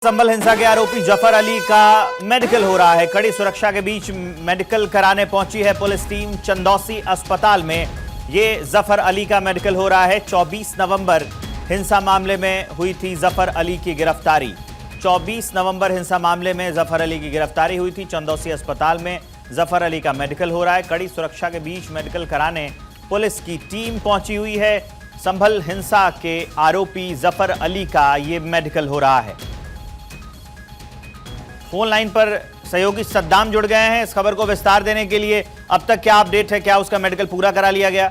संभल हिंसा के आरोपी जफर अली का मेडिकल हो रहा है। कड़ी सुरक्षा के बीच मेडिकल कराने पहुंची है पुलिस टीम चंदौसी अस्पताल में। ये जफर अली का मेडिकल हो रहा है। 24 नवंबर हिंसा मामले में हुई थी जफर अली की गिरफ्तारी। 24 नवंबर हिंसा मामले में जफर अली की गिरफ्तारी हुई थी। चंदौसी अस्पताल में जफर अली का मेडिकल हो रहा है। कड़ी सुरक्षा के बीच मेडिकल कराने पुलिस की टीम पहुंची हुई है। संभल हिंसा के आरोपी जफर अली का ये मेडिकल हो रहा है। फोन लाइन पर सहयोगी सद्दाम जुड़ गए हैं इस खबर को विस्तार देने के लिए। अब तक क्या अपडेट है, क्या उसका मेडिकल पूरा करा लिया गया?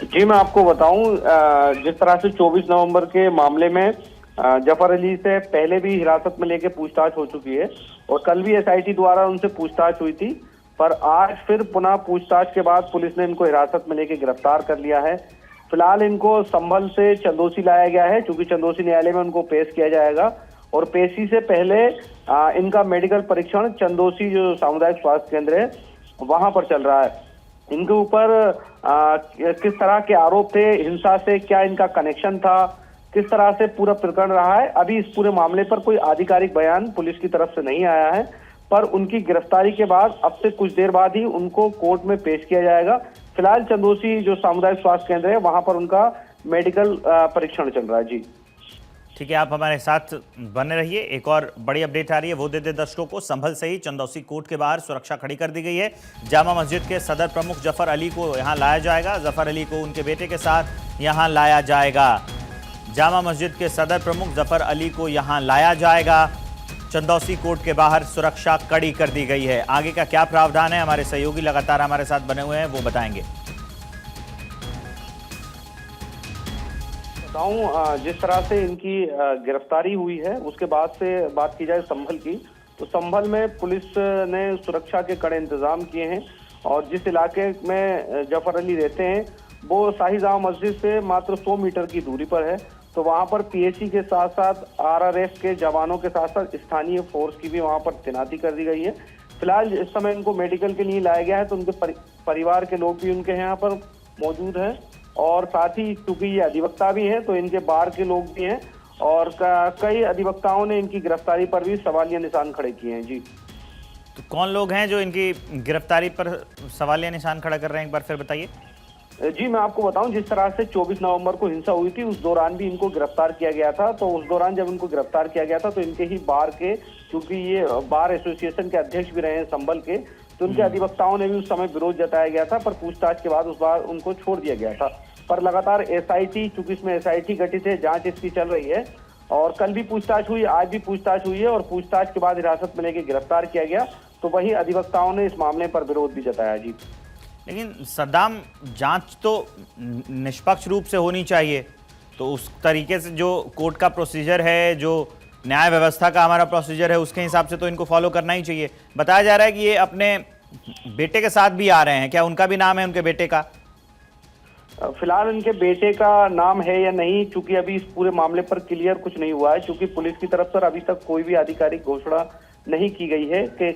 जी मैं आपको बताऊं, जिस तरह से 24 नवंबर के मामले में जफर अली से पहले भी हिरासत में लेके पूछताछ हो चुकी है और कल भी एसआईटी द्वारा उनसे पूछताछ हुई थी, पर आज फिर पुनः पूछताछ के बाद पुलिस ने इनको हिरासत में लेके गिरफ्तार कर लिया है। फिलहाल इनको संभल से चंदौसी लाया गया है, क्योंकि चंदौसी न्यायालय में उनको पेश किया जाएगा और पेशी से पहले इनका मेडिकल परीक्षण चंदौसी जो सामुदायिक स्वास्थ्य केंद्र है वहां पर चल रहा है। इनके ऊपर किस तरह के आरोप थे, हिंसा से क्या इनका कनेक्शन था, किस तरह से पूरा प्रकरण रहा है, अभी इस पूरे मामले पर कोई आधिकारिक बयान पुलिस की तरफ से नहीं आया है। पर उनकी गिरफ्तारी के बाद अब से कुछ देर बाद ही उनको कोर्ट में पेश किया जाएगा। फिलहाल चंदौसी जो सामुदायिक स्वास्थ्य केंद्र है वहां पर उनका मेडिकल परीक्षण चल रहा है। जी ठीक है, आप हमारे साथ बने रहिए। एक और बड़ी अपडेट आ रही है, वो देते दर्शकों को। संभल से ही चंदौसी कोर्ट के बाहर सुरक्षा खड़ी कर दी गई है। जामा मस्जिद के सदर प्रमुख जफर अली को यहां लाया जाएगा। जफर अली को उनके बेटे के साथ यहां लाया जाएगा। जामा मस्जिद के सदर प्रमुख जफर अली को यहां लाया जाएगा। चंदौसी कोर्ट के बाहर सुरक्षा कड़ी कर दी गई है। आगे का क्या प्रावधान है, हमारे सहयोगी लगातार हमारे साथ बने हुए हैं, वो बताएंगे। जिस तरह से इनकी गिरफ्तारी हुई है उसके बाद से बात की जाए संभल की, तो संभल में पुलिस ने सुरक्षा के कड़े इंतजाम किए हैं और जिस इलाके में जफर अली रहते हैं वो शाही जामा मस्जिद से मात्र 100 मीटर की दूरी पर है। तो वहां पर पीएसी के साथ साथ आरआरएफ के जवानों के साथ साथ स्थानीय फोर्स की भी वहां पर तैनाती कर दी गई है। फिलहाल इस समय इनको मेडिकल के लिए लाया गया है, तो उनके परिवार के लोग भी उनके यहाँ पर मौजूद हैं और साथ ही क्योंकि ये अधिवक्ता भी हैं तो इनके बार के लोग भी हैं और कई अधिवक्ताओं ने इनकी गिरफ्तारी पर भी सवालिया निशान खड़े किए हैं। जी तो कौन लोग हैं जो इनकी गिरफ्तारी पर सवालिया निशान खड़ा कर रहे हैं, एक बार फिर बताइए। जी मैं आपको बताऊं, जिस तरह से 24 नवंबर को हिंसा हुई थी उस दौरान भी इनको गिरफ्तार किया गया था। तो उस दौरान जब इनको गिरफ्तार किया गया था तो इनके ही बार के, क्योंकि ये बार एसोसिएशन के अध्यक्ष भी रहे हैं संभल के, तो उनके अधिवक्ताओं ने भी उस समय विरोध जताया गया था, पर पूछताछ के बाद उस बार उनको छोड़ दिया गया था। पर लगातार एसआईटी, चूंकि इसमें एसआईटी गठित है, जांच इसकी चल रही है और कल भी पूछताछ हुई, आज भी पूछताछ हुई है और पूछताछ के बाद हिरासत में लेकर गिरफ्तार किया गया। तो वही अधिवक्ताओं ने इस मामले पर विरोध भी जताया। जी लेकिन सद्दाम, जांच तो निष्पक्ष रूप से होनी चाहिए, तो उस तरीके से जो कोर्ट का प्रोसीजर है, जो न्याय व्यवस्था का हमारा प्रोसीजर है, उसके हिसाब से तो इनको फॉलो करना ही चाहिए। बताया जा रहा है कि ये अपने बेटे के साथ भी आ रहे हैं, क्या उनका भी नाम है, उनके बेटे का? फिलहाल इनके बेटे का नाम है या नहीं, चूंकि अभी इस पूरे मामले पर क्लियर कुछ नहीं हुआ है, क्योंकि पुलिस की तरफ से अभी तक कोई भी आधिकारिक घोषणा नहीं की गई है कि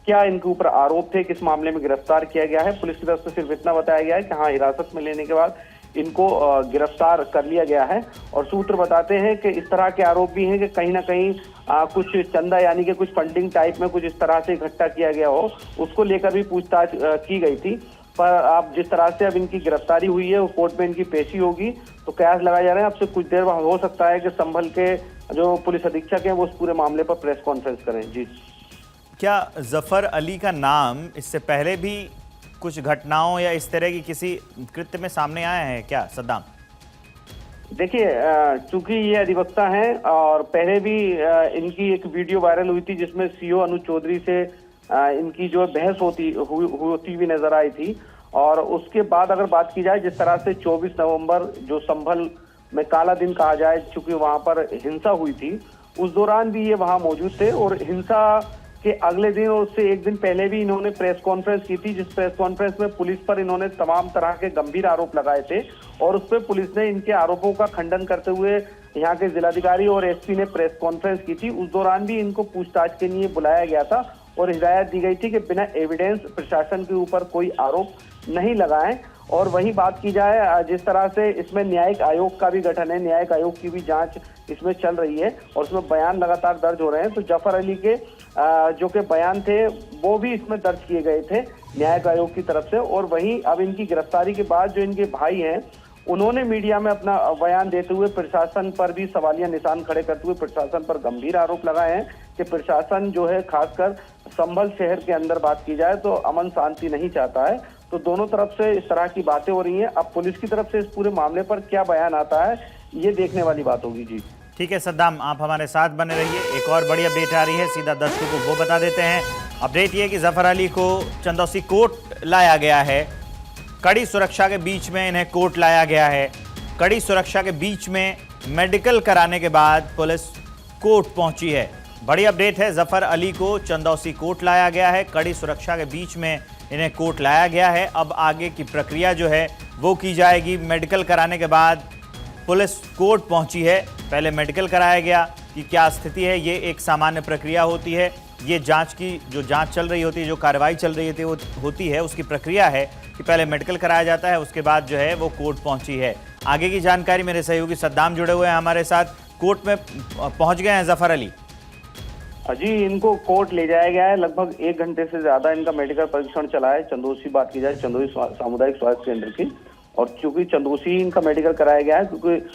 क्या इनके ऊपर आरोप थे, किस मामले में गिरफ्तार किया गया है। पुलिस की तरफ से सिर्फ इतना बताया गया है कि हाँ, हिरासत में लेने के बाद इनको गिरफ्तार कर लिया गया है और सूत्र बताते हैं कि इस तरह के आरोप भी हैं कि कहीं ना कहीं कुछ चंदा यानी कि कुछ फंडिंग टाइप में कुछ इस तरह से इकट्ठा किया गया हो, उसको लेकर भी पूछताछ की गई थी। पर अब जिस तरह से अब इनकी गिरफ्तारी हुई है, वो कोर्ट में इनकी पेशी होगी, तो कयास लगाए जा रहे हैं अब से कुछ देर बाद हो सकता है कि संभल के जो पुलिस अधीक्षक हैं वो उस पूरे मामले पर प्रेस कॉन्फ्रेंस करें। जी क्या जफर अली का नाम इससे पहले भी कुछ घटनाओं या इस तरह की किसी कृत्य में सामने आया है क्या सद्दाम? देखिए, चूंकि ये अधिवक्ता हैं और पहले भी इनकी एक वीडियो वायरल हुई थी जिसमें सीओ अनुज चौधरी से इनकी जो बहस होती हुई नजर आई थी। और उसके बाद अगर बात की जाए, जिस तरह से 24 नवंबर जो संभल में काला दिन कहा जाए, चूंकि वहां पर हिंसा हुई थी, उस दौरान भी ये वहां मौजूद थे और हिंसा के अगले दिन और उससे एक दिन पहले भी इन्होंने प्रेस कॉन्फ्रेंस की थी, जिस प्रेस कॉन्फ्रेंस में पुलिस पर इन्होंने तमाम तरह के गंभीर आरोप लगाए थे और उस पर पुलिस ने इनके आरोपों का खंडन करते हुए यहाँ के जिलाधिकारी और एसपी ने प्रेस कॉन्फ्रेंस की थी। उस दौरान भी इनको पूछताछ के लिए बुलाया गया था और हिदायत दी गई थी कि बिना एविडेंस प्रशासन के ऊपर कोई आरोप नहीं लगाएं और वहीं बात की जाए जिस तरह से इसमें न्यायिक आयोग का भी गठन है, न्यायिक आयोग की भी जांच इसमें चल रही है और उसमें बयान लगातार दर्ज हो रहे हैं। तो जफर अली के जो कि बयान थे वो भी इसमें दर्ज किए गए थे न्यायिक आयोग की तरफ से। और वहीं अब इनकी गिरफ्तारी के बाद जो इनके भाई हैं उन्होंने मीडिया में अपना बयान देते हुए प्रशासन पर भी सवालिया निशान खड़े करते हुए प्रशासन पर गंभीर आरोप लगाए हैं कि प्रशासन जो है खासकर संभल शहर के अंदर बात की जाए तो अमन शांति नहीं चाहता है। तो दोनों तरफ से इस तरह की बातें हो रही हैं। अब पुलिस की तरफ से इस पूरे मामले पर क्या बयान आता है ये देखने वाली बात होगी। जी ठीक है सद्दाम, आप हमारे साथ बने रहिए। एक और बड़ी अपडेट आ रही है, सीधा दर्शकों को वो बता देते हैं। अपडेट ये कि जफर अली को चंदौसी कोर्ट लाया गया है। कड़ी सुरक्षा के बीच में इन्हें कोर्ट लाया गया है। कड़ी सुरक्षा के बीच में मेडिकल कराने के बाद पुलिस कोर्ट पहुंची है। बड़ी अपडेट है, जफर अली को चंदौसी कोर्ट लाया गया है। कड़ी सुरक्षा के बीच में इन्हें कोर्ट लाया गया है। अब आगे की प्रक्रिया जो है वो की जाएगी। मेडिकल कराने के बाद पुलिस कोर्ट पहुंची है। पहले मेडिकल कराया गया कि क्या स्थिति है, ये एक सामान्य प्रक्रिया होती है। ये जांच की जो जांच चल रही होती है, जो कार्रवाई चल रही होती है वो होती है, उसकी प्रक्रिया है कि पहले मेडिकल कराया जाता है, उसके बाद जो है वो कोर्ट पहुंची है। आगे की जानकारी मेरे सहयोगी सद्दाम जुड़े हुए हैं हमारे साथ। कोर्ट में पहुंच गए हैं जफर अली। जी, इनको कोर्ट ले जाया गया है। लगभग 1 घंटे से ज्यादा इनका मेडिकल परीक्षण चला है। चंदौसी बात की जाए, चंदौसी सामुदायिक स्वास्थ्य केंद्र की, और चूंकि चंदौसी इनका मेडिकल कराया गया है क्योंकि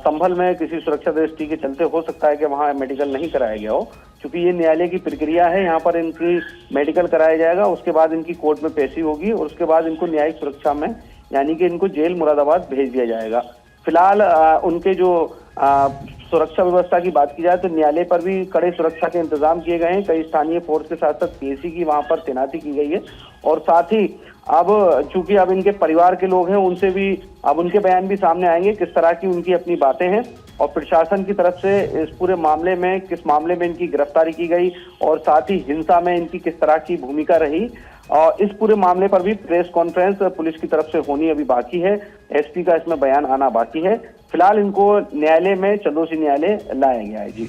संभल में किसी सुरक्षा दृष्टि के चलते हो सकता है कि वहां मेडिकल नहीं कराया गया हो। क्योंकि ये न्यायालय की प्रक्रिया है, यहाँ पर इनकी मेडिकल कराया जाएगा, उसके बाद इनकी कोर्ट में पेशी होगी और उसके बाद इनको न्यायिक सुरक्षा में यानी कि इनको जेल मुरादाबाद भेज दिया जाएगा। फिलहाल उनके जो सुरक्षा व्यवस्था की बात की जाए तो न्यायालय पर भी कड़े सुरक्षा के इंतजाम किए गए हैं। कई स्थानीय फोर्स के साथ साथ पीएसी की वहां पर तैनाती की गई है। और साथ ही अब चूंकि अब इनके परिवार के लोग हैं, उनसे भी अब उनके बयान भी सामने आएंगे, किस तरह की उनकी अपनी बातें हैं और प्रशासन की तरफ से इस पूरे मामले में किस मामले में इनकी गिरफ्तारी की गई और साथ ही हिंसा में इनकी किस तरह की भूमिका रही। और इस पूरे मामले पर भी प्रेस कॉन्फ्रेंस पुलिस की तरफ से होनी अभी बाकी है। एसपी का इसमें बयान आना बाकी है। फिलहाल इनको न्यायालय में, चंदौसी न्यायालय लाया गया है। जी।